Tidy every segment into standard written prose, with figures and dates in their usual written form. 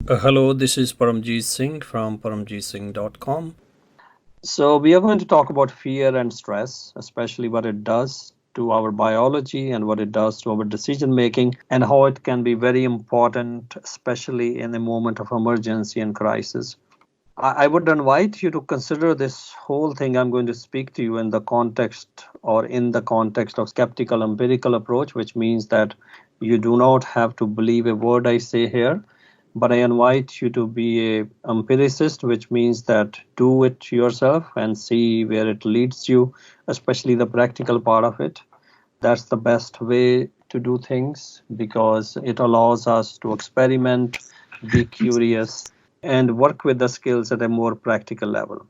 Hello, this is Paramjeet Singh from paramjeetsingh.com. So, we are going to talk about fear and stress, especially what it does to our biology and what it does to our decision making, and how it can be very important, especially in a moment of emergency and crisis. I would invite you to consider this whole thing I'm going to speak to you in the context or in the context of skeptical empirical approach, which means that you do not have to believe a word I say here, but I invite you to be a empiricist, which means that do it yourself and see where it leads you, especially the practical part of it. That's the best way to do things because it allows us to experiment, be curious, and work with the skills at a more practical level.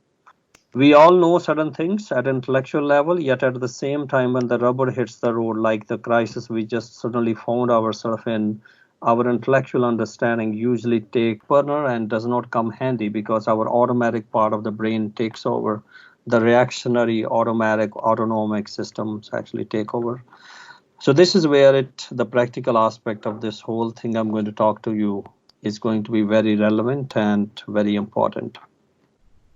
We all know certain things at intellectual level, yet at the same time, when the rubber hits the road, like the crisis we just suddenly found ourselves in, our intellectual understanding usually take burner and does not come handy because our automatic part of the brain takes over. The reactionary automatic autonomic systems actually take over. So this is where the practical aspect of this whole thing I'm going to talk to you is going to be very relevant and very important.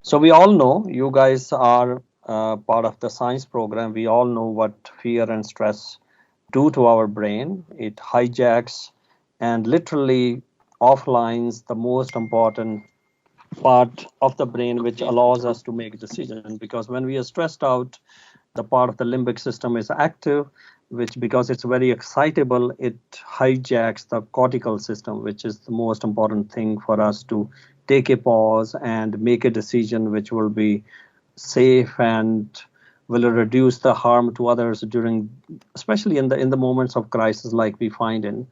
So we all know you guys are part of the science program. We all know what fear and stress do to our brain. It hijacks and literally offlines the most important part of the brain, which allows us to make decisions. Because when we are stressed out, the part of the limbic system is active, which because it's very excitable, it hijacks the cortical system, which is the most important thing for us to take a pause and make a decision which will be safe and will reduce the harm to others during, especially in the moments of crisis like we find in.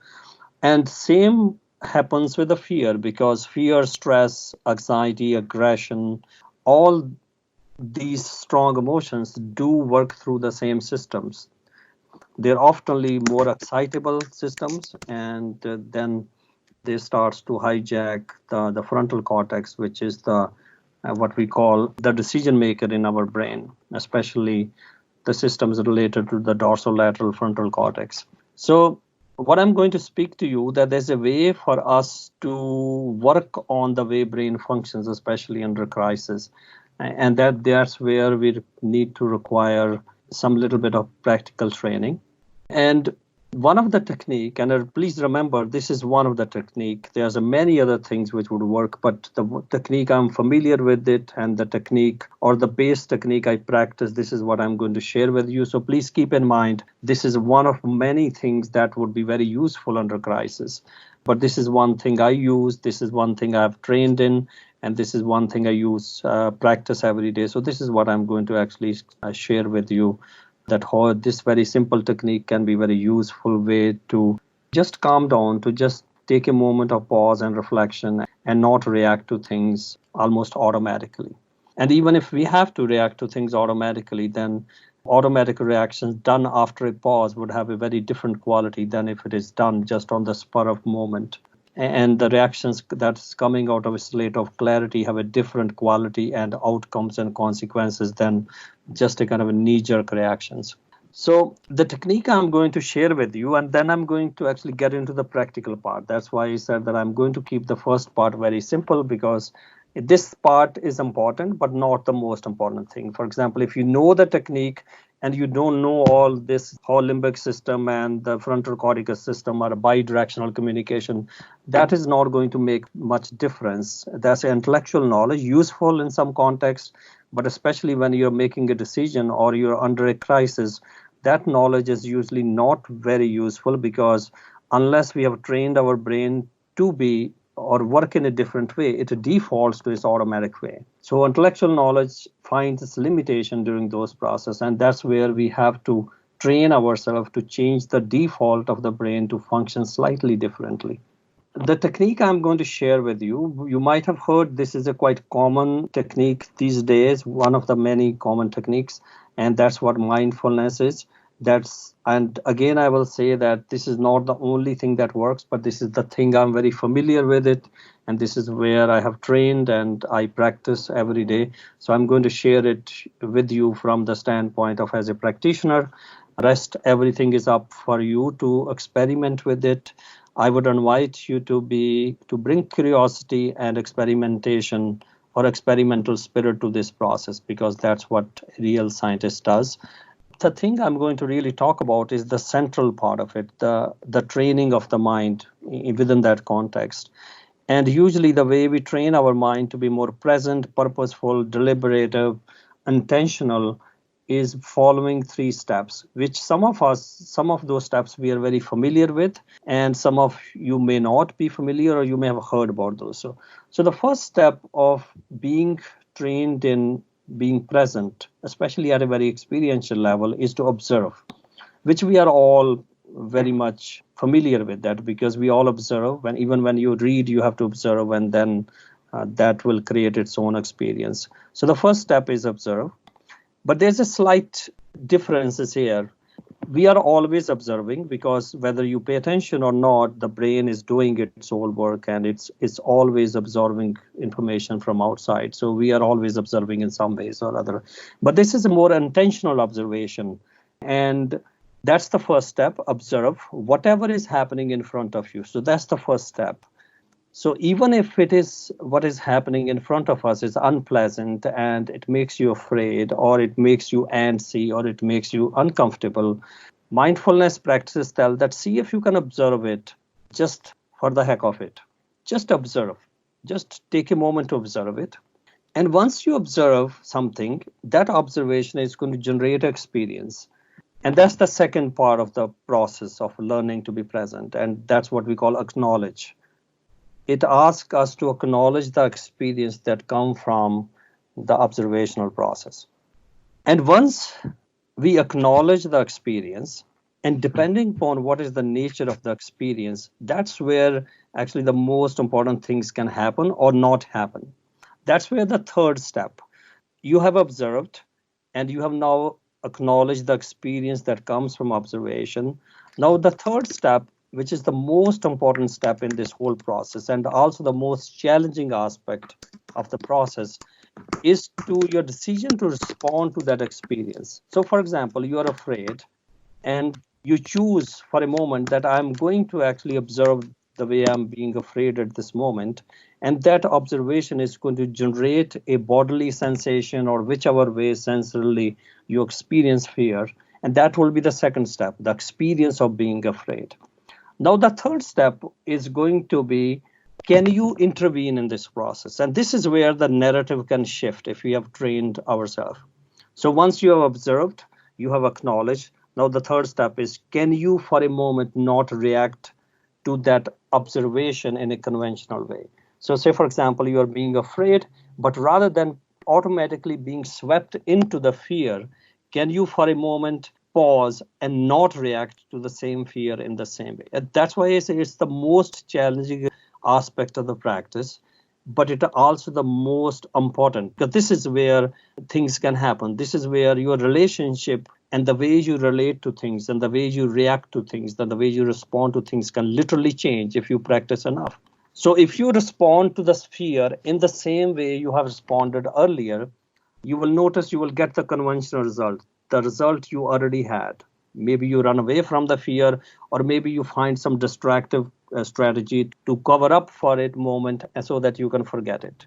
And same happens with the fear because fear, stress, anxiety, aggression, all these strong emotions do work through the same systems. They're oftenly more excitable systems, and then they starts to hijack the frontal cortex, which is the what we call the decision maker in our brain, especially the systems related to the dorsolateral frontal cortex. So what I'm going to speak to you that there's a way for us to work on the way brain functions, especially under crisis, and that's where we need to require some little bit of practical training. And one of the technique, and please remember, this is one of the technique. There's many other things which would work, but the technique I'm familiar with it, and the technique or the base technique I practice, this is what I'm going to share with you. So please keep in mind, this is one of many things that would be very useful under crisis. But this is one thing I use. This is one thing I've trained in, and this is one thing I use practice every day. So this is what I'm going to actually share with you, that how this very simple technique can be very useful way to just calm down, to just take a moment of pause and reflection and not react to things almost automatically. And even if we have to react to things automatically, then automatic reactions done after a pause would have a very different quality than if it is done just on the spur of moment. And the reactions that's coming out of a state of clarity have a different quality and outcomes and consequences than just a kind of a knee-jerk reactions. So the technique I'm going to share with you, and then I'm going to actually get into the practical part. That's why I said that I'm going to keep the first part very simple, because this part is important, but not the most important thing. For example, if you know the technique and you don't know all this, how limbic system and the frontal corticus system are a bidirectional communication, that is not going to make much difference. That's intellectual knowledge, useful in some context, but especially when you're making a decision or you're under a crisis, that knowledge is usually not very useful, because unless we have trained our brain to be or work in a different way, it defaults to its automatic way. So intellectual knowledge finds its limitation during those processes, and that's where we have to train ourselves to change the default of the brain to function slightly differently. The technique I'm going to share with you, you might have heard this is a quite common technique these days, one of the many common techniques, and that's what mindfulness is. And again, I will say that this is not the only thing that works, but this is the thing I'm very familiar with it, and this is where I have trained and I practice every day. So I'm going to share it with you from the standpoint of as a practitioner. Rest, everything is up for you to experiment with it. I would invite you to bring curiosity and experimentation or experimental spirit to this process, because that's what real scientist does. The thing I'm going to really talk about is the central part of it, the training of the mind within that context. And usually, the way we train our mind to be more present, purposeful, deliberative, intentional is following three steps, which some of those steps we are very familiar with, and some of you may not be familiar or you may have heard about those. So the first step of being trained in being present, especially at a very experiential level, is to observe, which we are all very much familiar with that, because we all observe. When even when you read, you have to observe, and then that will create its own experience. So the first step is observe, but there's a slight differences here. We are always observing, because whether you pay attention or not, the brain is doing its own work, and it's always absorbing information from outside. So we are always observing in some ways or other. But this is a more intentional observation. And that's the first step. Observe whatever is happening in front of you. So that's the first step. So even if it is what is happening in front of us is unpleasant and it makes you afraid, or it makes you antsy, or it makes you uncomfortable, mindfulness practices tell that see if you can observe it just for the heck of it. Just observe. Just take a moment to observe it. And once you observe something, that observation is going to generate experience. And that's the second part of the process of learning to be present. And that's what we call acknowledge. It asks us to acknowledge the experience that come from the observational process. And once we acknowledge the experience, and depending upon what is the nature of the experience, that's where actually the most important things can happen or not happen. That's where the third step. You have observed, and you have now acknowledged the experience that comes from observation. Now, the third step, which is the most important step in this whole process, and also the most challenging aspect of the process, is to your decision to respond to that experience. So, for example, you are afraid, and you choose for a moment that I'm going to actually observe the way I'm being afraid at this moment. And that observation is going to generate a bodily sensation, or whichever way sensorily you experience fear. And that will be the second step, the experience of being afraid. Now, the third step is going to be, can you intervene in this process? And this is where the narrative can shift if we have trained ourselves. So once you have observed, you have acknowledged. Now, the third step is, can you for a moment not react to that observation in a conventional way? So say, for example, you are being afraid, but rather than automatically being swept into the fear, can you for a moment pause and not react to the same fear in the same way? And that's why I say it's the most challenging aspect of the practice, but it also the most important, because this is where things can happen. This is where your relationship and the way you relate to things and the way you react to things and the way you respond to things can literally change if you practice enough. So if you respond to the fear in the same way you have responded earlier, you will notice you will get the conventional result, the result you already had. Maybe you run away from the fear, or maybe you find some distractive strategy to cover up for it moment so that you can forget it.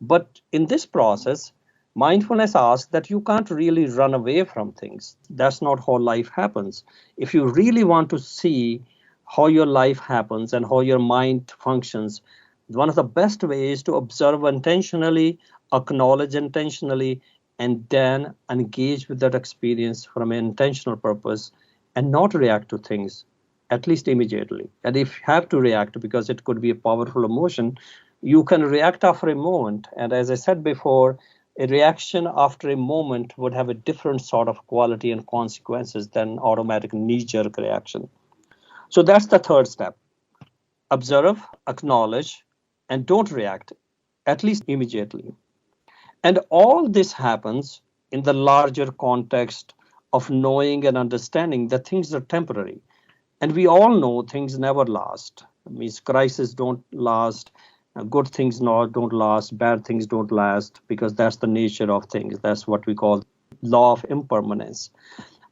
But in this process, mindfulness asks that you can't really run away from things. That's not how life happens. If you really want to see how your life happens and how your mind functions, one of the best ways to observe intentionally, acknowledge intentionally, and then engage with that experience from an intentional purpose and not react to things, at least immediately. And if you have to react, because it could be a powerful emotion, you can react after a moment. And as I said before, a reaction after a moment would have a different sort of quality and consequences than automatic knee-jerk reaction. So that's the third step. Observe, acknowledge, and don't react, at least immediately. And all this happens in the larger context of knowing and understanding that things are temporary. And we all know things never last. It means crises don't last, good things don't last, bad things don't last, because that's the nature of things. That's what we call law of impermanence.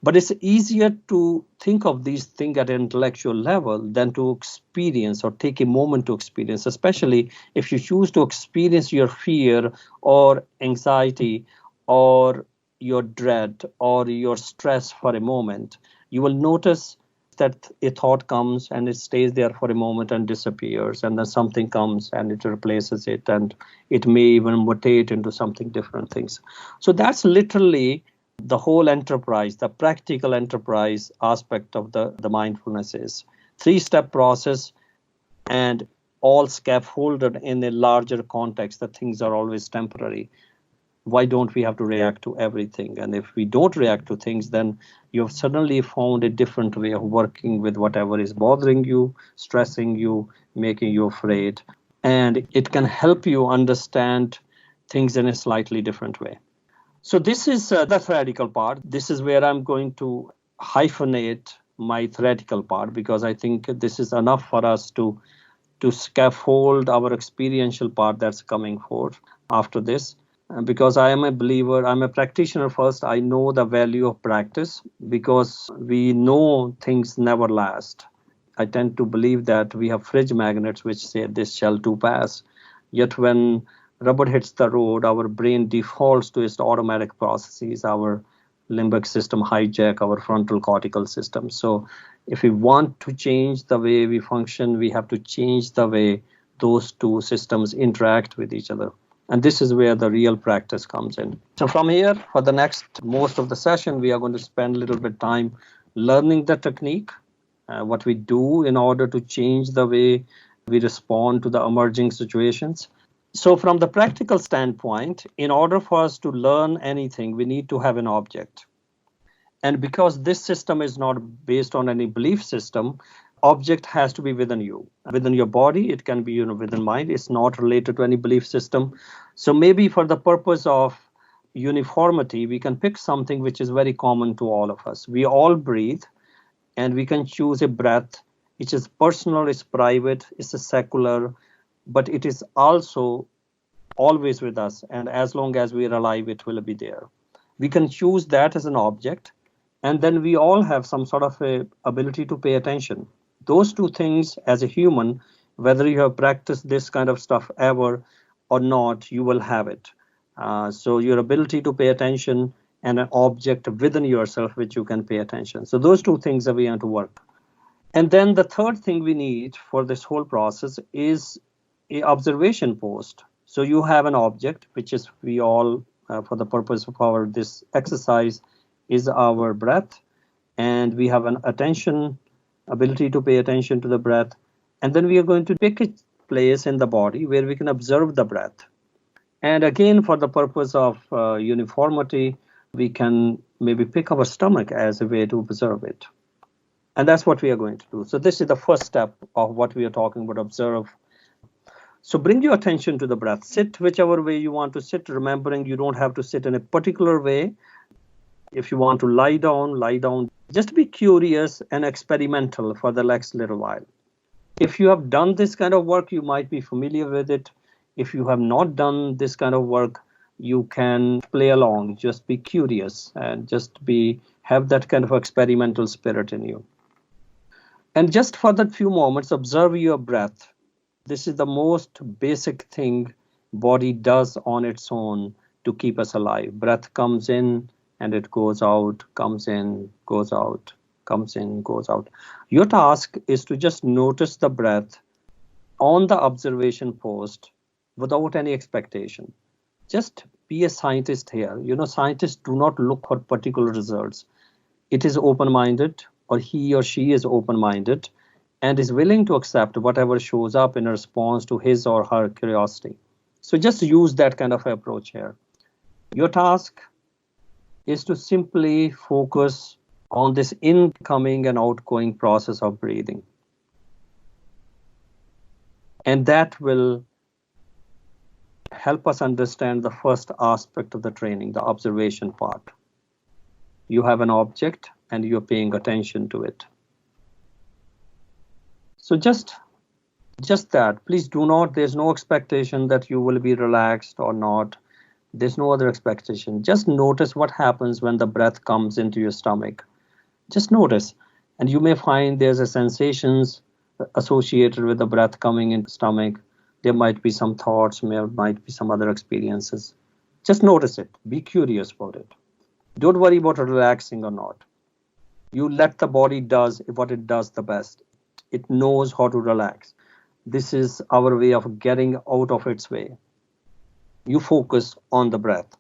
But it's easier to think of these things at an intellectual level than to experience or take a moment to experience, especially if you choose to experience your fear or anxiety or your dread or your stress for a moment. You will notice that a thought comes and it stays there for a moment and disappears, and then something comes and it replaces it, and it may even mutate into something different things. So that's literally the whole enterprise, the practical enterprise aspect of the mindfulness is three-step process, and all scaffolded in a larger context that things are always temporary. Why don't we have to react to everything? And if we don't react to things, then you've suddenly found a different way of working with whatever is bothering you, stressing you, making you afraid. And it can help you understand things in a slightly different way. So this is the theoretical part. This is where I'm going to hyphenate my theoretical part, because I think this is enough for us to scaffold our experiential part that's coming forth after this. Because I am a believer, I'm a practitioner first. I know the value of practice because we know things never last. I tend to believe that we have fridge magnets which say this shall too pass. Yet when rubber hits the road, our brain defaults to its automatic processes. Our limbic system hijack our frontal cortical system. So if we want to change the way we function, we have to change the way those two systems interact with each other. And this is where the real practice comes in. So from here, for the next most of the session, we are going to spend a little bit time learning the technique, what we do in order to change the way we respond to the emerging situations. So from the practical standpoint, in order for us to learn anything, we need to have an object. And because this system is not based on any belief system, object has to be within you, within your body. It can be, within mind. It's not related to any belief system. So maybe for the purpose of uniformity, we can pick something which is very common to all of us. We all breathe, and we can choose a breath which is personal, it's private, it's a secular, but it is also always with us. And as long as we are alive, it will be there. We can choose that as an object. And then we all have some sort of a ability to pay attention. Those two things, as a human, whether you have practiced this kind of stuff ever or not, you will have it. So your ability to pay attention and an object within yourself which you can pay attention. So those two things are we have to work. And then the third thing we need for this whole process is a observation post. So you have an object, which is we all, for the purpose of our this exercise, is our breath, and we have an ability to pay attention to the breath. And then we are going to pick a place in the body where we can observe the breath. And again, for the purpose of uniformity, we can maybe pick our stomach as a way to observe it. And that's what we are going to do. So this is the first step of what we are talking about, observe. So bring your attention to the breath. Sit whichever way you want to sit, remembering you don't have to sit in a particular way. If you want to lie down, lie down. Just be curious and experimental for the next little while. If you have done this kind of work, you might be familiar with it. If you have not done this kind of work, you can play along. Just be curious and have that kind of experimental spirit in you. And just for that few moments, observe your breath. This is the most basic thing body does on its own to keep us alive. Breath comes in and it goes out, comes in, goes out, comes in, goes out. Your task is to just notice the breath on the observation post without any expectation. Just be a scientist here. Scientists do not look for particular results. It is open-minded, or he or she is open-minded and is willing to accept whatever shows up in response to his or her curiosity. So just use that kind of approach here. Your task is to simply focus on this incoming and outgoing process of breathing. And that will help us understand the first aspect of the training, the observation part. You have an object and you're paying attention to it. So just that. Please do not, there's no expectation that you will be relaxed or not. There's no other expectation. Just notice what happens when the breath comes into your stomach. Just notice. And you may find there's a sensations associated with the breath coming into the stomach. There might be some thoughts, there might be some other experiences. Just notice it. Be curious about it. Don't worry about relaxing or not. You let the body does what it does the best. It knows how to relax. This is our way of getting out of its way. You focus on the breath.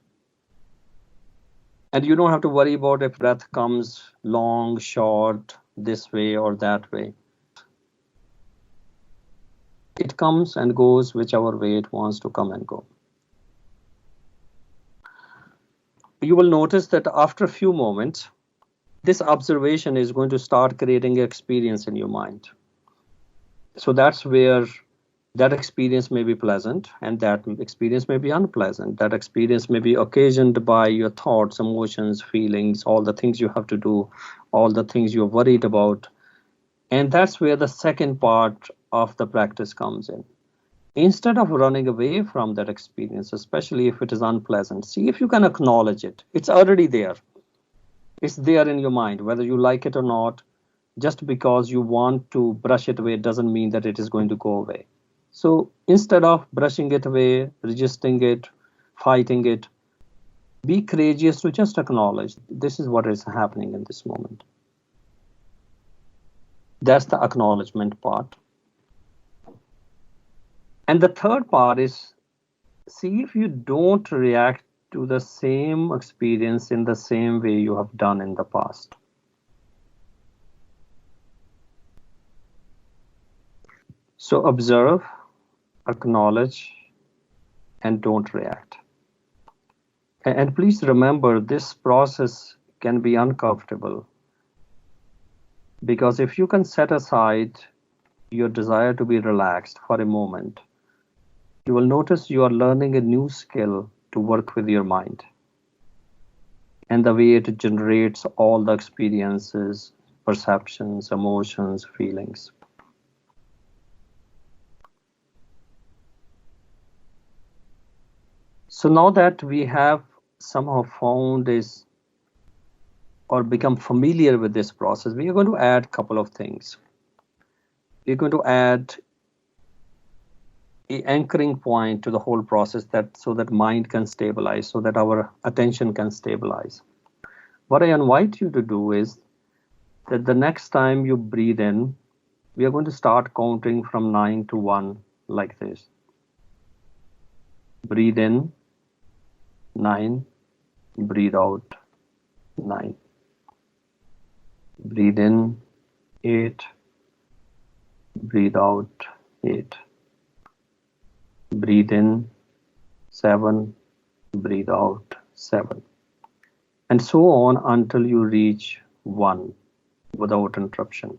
And you don't have to worry about if breath comes long, short, this way or that way. It comes and goes whichever way it wants to come and go. You will notice that after a few moments, this observation is going to start creating an experience in your mind. So that's where that experience may be pleasant and that experience may be unpleasant. That experience may be occasioned by your thoughts, emotions, feelings, all the things you have to do, all the things you're worried about. And that's where the second part of the practice comes in. Instead of running away from that experience, especially if it is unpleasant, see if you can acknowledge it. It's already there. It's there in your mind, whether you like it or not. Just because you want to brush it away doesn't mean that it is going to go away. So instead of brushing it away, resisting it, fighting it, be courageous to just acknowledge this is what is happening in this moment. That's the acknowledgement part. And the third part is see if you don't react to the same experience in the same way you have done in the past. So observe, acknowledge, and don't react. And please remember, this process can be uncomfortable because if you can set aside your desire to be relaxed for a moment, you will notice you are learning a new skill to work with your mind and the way it generates all the experiences, perceptions, emotions, feelings. So now that we have somehow found this or become familiar with this process, we are going to add a couple of things. We're going to add an anchoring point to the whole process so that mind can stabilize, so that our attention can stabilize. What I invite you to do is that the next time you breathe in, we are going to start counting from 9 to 1 like this. Breathe in, 9. Breathe out, 9. Breathe in, 8. Breathe out, 8. Breathe in, 7. Breathe out, 7. And so on until you reach 1 without interruption.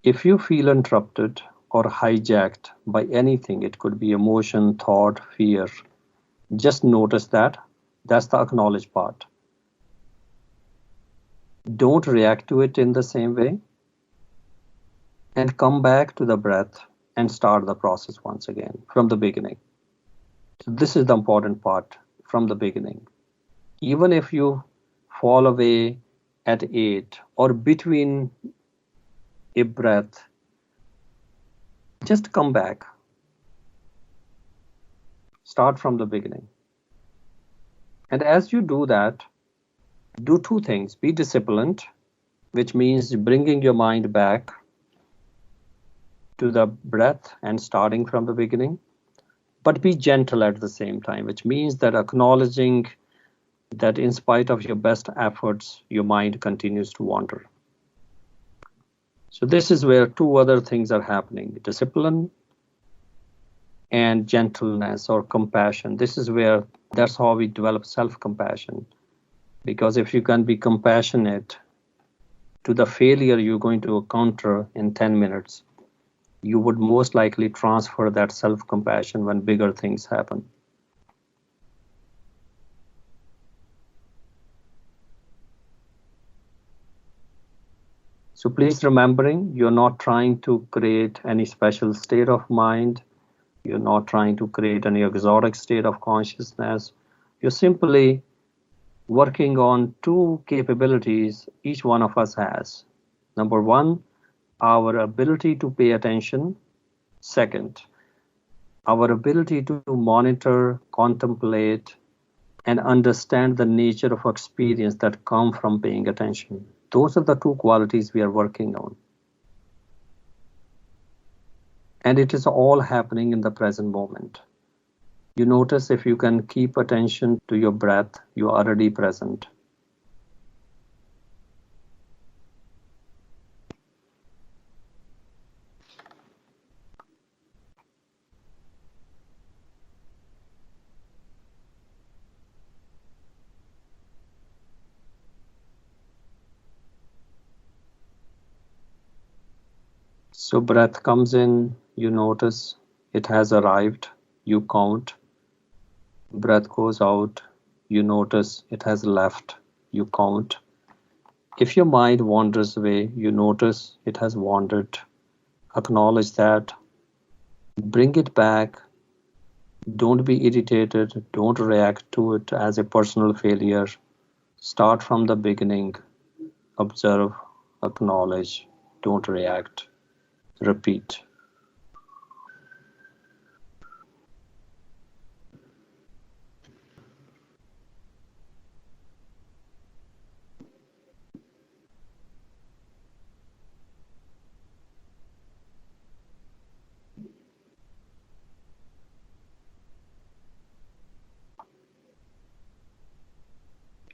If you feel interrupted or hijacked by anything, it could be emotion, thought, fear, just notice that. That's the acknowledge part. Don't react to it in the same way. And come back to the breath and start the process once again from the beginning. So this is the important part, from the beginning. Even if you fall away at 8 or between a breath, just come back. Start from the beginning. And as you do that, do two things. Be disciplined, which means bringing your mind back to the breath and starting from the beginning, but be gentle at the same time, which means that acknowledging that in spite of your best efforts, your mind continues to wander. So this is where two other things are happening: discipline and gentleness or compassion. That's how we develop self-compassion. Because if you can be compassionate to the failure you're going to encounter in 10 minutes, you would most likely transfer that self-compassion when bigger things happen. So please remembering, you're not trying to create any special state of mind. You're not trying to create any exotic state of consciousness. You're simply working on two capabilities each one of us has. Number one, our ability to pay attention. Second, our ability to monitor, contemplate, and understand the nature of experience that come from paying attention. Those are the two qualities we are working on. And it is all happening in the present moment. You notice if you can keep attention to your breath, you are already present. So breath comes in, you notice it has arrived, you count. Breath goes out, you notice it has left, you count. If your mind wanders away, you notice it has wandered. Acknowledge that. Bring it back. Don't be irritated. Don't react to it as a personal failure. Start from the beginning. Observe, acknowledge, don't react. Repeat.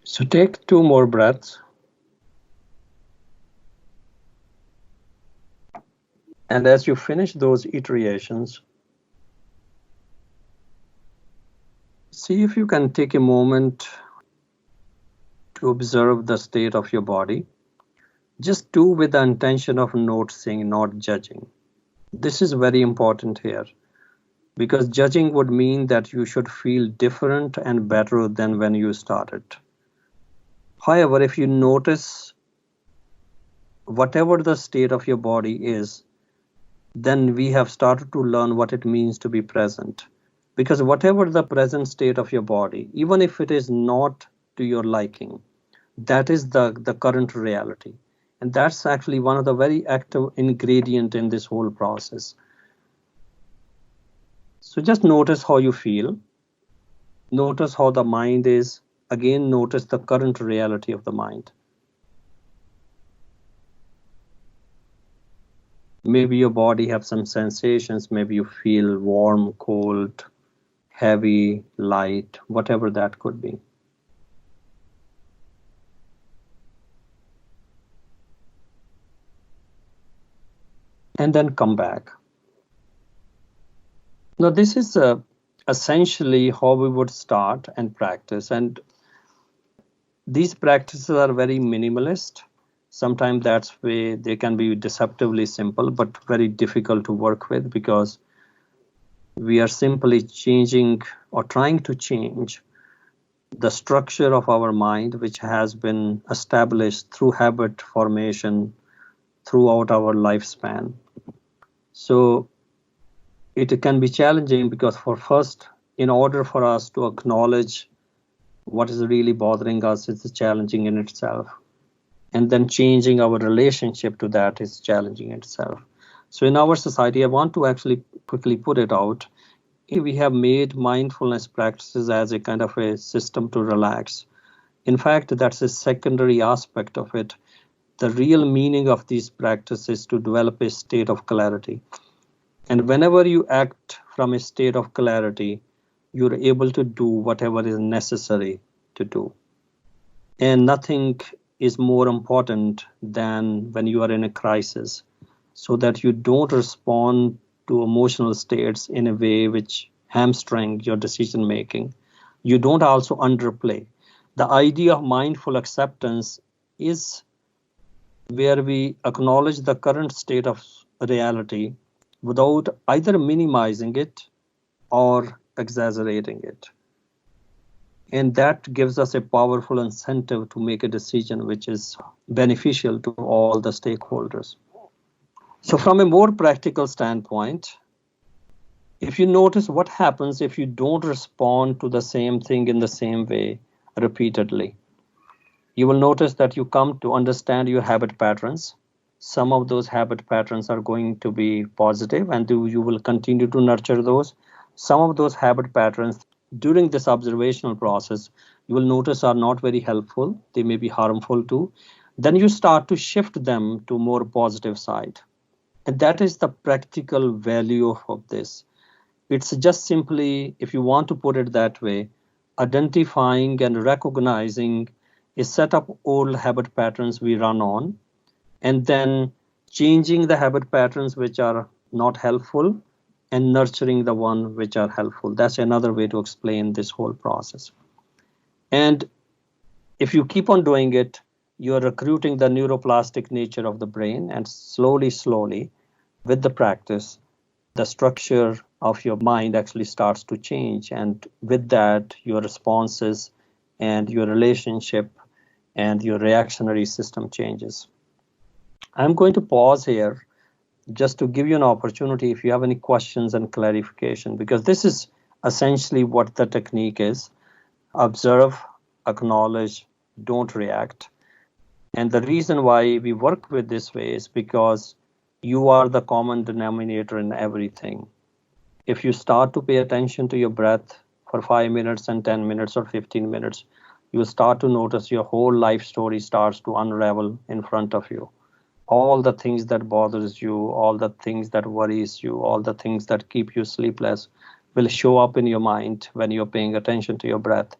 So take 2 more breaths. And as you finish those iterations, see if you can take a moment to observe the state of your body. Just do with the intention of noticing, not judging. This is very important here, because judging would mean that you should feel different and better than when you started. However, if you notice whatever the state of your body is, then we have started to learn what it means to be present. Because whatever the present state of your body, even if it is not to your liking, that is the current reality. And that's actually one of the very active ingredient in this whole process. So just notice how you feel. Notice how the mind is. Again, notice the current reality of the mind. Maybe your body have some sensations. Maybe you feel warm, cold, heavy, light, whatever that could be. And then come back. Now, this is essentially how we would start and practice. And these practices are very minimalist. Sometimes that's way they can be deceptively simple, but very difficult to work with, because we are simply changing or trying to change the structure of our mind, which has been established through habit formation throughout our lifespan. So it can be challenging, because in order for us to acknowledge what is really bothering us, it's challenging in itself. And then changing our relationship to that is challenging in itself. So in our society, I want to actually quickly put it out. We have made mindfulness practices as a kind of a system to relax. In fact, that's a secondary aspect of it. The real meaning of these practices is to develop a state of clarity. And whenever you act from a state of clarity, you're able to do whatever is necessary to do. And nothing is more important than when you are in a crisis, so that you don't respond to emotional states in a way which hamstring your decision making. You don't also underplay. The idea of mindful acceptance is where we acknowledge the current state of reality without either minimizing it or exaggerating it. And that gives us a powerful incentive to make a decision which is beneficial to all the stakeholders. So from a more practical standpoint, If you notice what happens if you don't respond to the same thing in the same way repeatedly, you will notice that you come to understand your habit patterns. Some of those habit patterns are going to be positive and you will continue to nurture those. Some of those habit patterns during this observational process, you will notice are not very helpful. They may be harmful too. Then you start to shift them to more positive side. And that is the practical value of this. It's just simply, if you want to put it that way, identifying and recognizing a set of old habit patterns we run on, and then changing the habit patterns which are not helpful and nurturing the one which are helpful. That's another way to explain this whole process. And if you keep on doing it, you're recruiting the neuroplastic nature of the brain, and slowly, with the practice, the structure of your mind actually starts to change. And with that, your responses and your relationship and your reactionary system changes. I'm going to pause here just to give you an opportunity if you have any questions and clarification, because this is essentially what the technique is. Observe, acknowledge, don't react. And the reason why we work with this way is because you are the common denominator in everything. If you start to pay attention to your breath for 5 minutes and 10 minutes or 15 minutes, you will start to notice your whole life story starts to unravel in front of you. All the things that bothers you, all the things that worries you, all the things that keep you sleepless will show up in your mind when you're paying attention to your breath.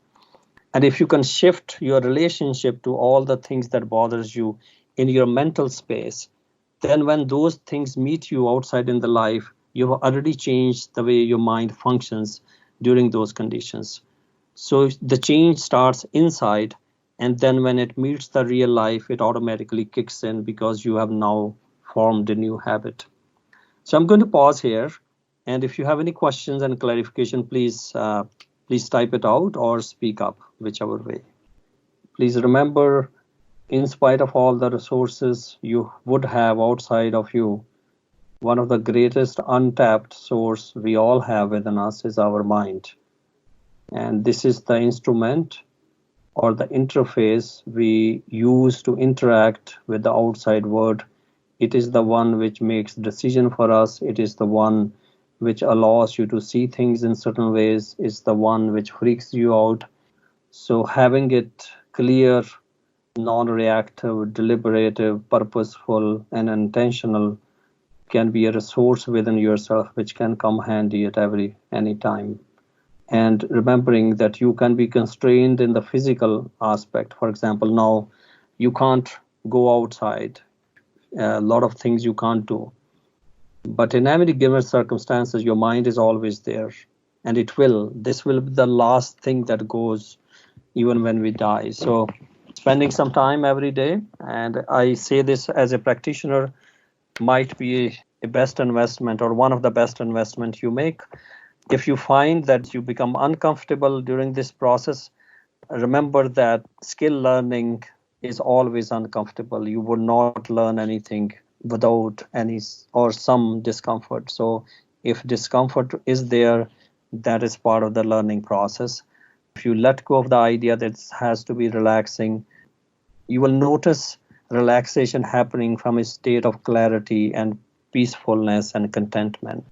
And if you can shift your relationship to all the things that bothers you in your mental space, then when those things meet you outside in the life, you've already changed the way your mind functions during those conditions. So the change starts inside, and then when it meets the real life, it automatically kicks in because you have now formed a new habit. So I'm going to pause here, and if you have any questions and clarification, please type it out or speak up, whichever way. Please remember, in spite of all the resources you would have outside of you, one of the greatest untapped source we all have within us is our mind. And this is the instrument or the interface we use to interact with the outside world. It is the one which makes decision for us. It is the one which allows you to see things in certain ways. It's the one which freaks you out. So having it clear, non-reactive, deliberative, purposeful, and intentional can be a resource within yourself which can come handy at any time. And remembering that you can be constrained in the physical aspect. For example, now you can't go outside. A lot of things you can't do. But in any given circumstances, your mind is always there. And this will be the last thing that goes even when we die. So spending some time every day, and I say this as a practitioner, might be a best investment or one of the best investment you make. If you find that you become uncomfortable during this process, remember that skill learning is always uncomfortable. You would not learn anything without any or some discomfort. So if discomfort is there, that is part of the learning process. If you let go of the idea that it has to be relaxing, you will notice relaxation happening from a state of clarity and peacefulness and contentment.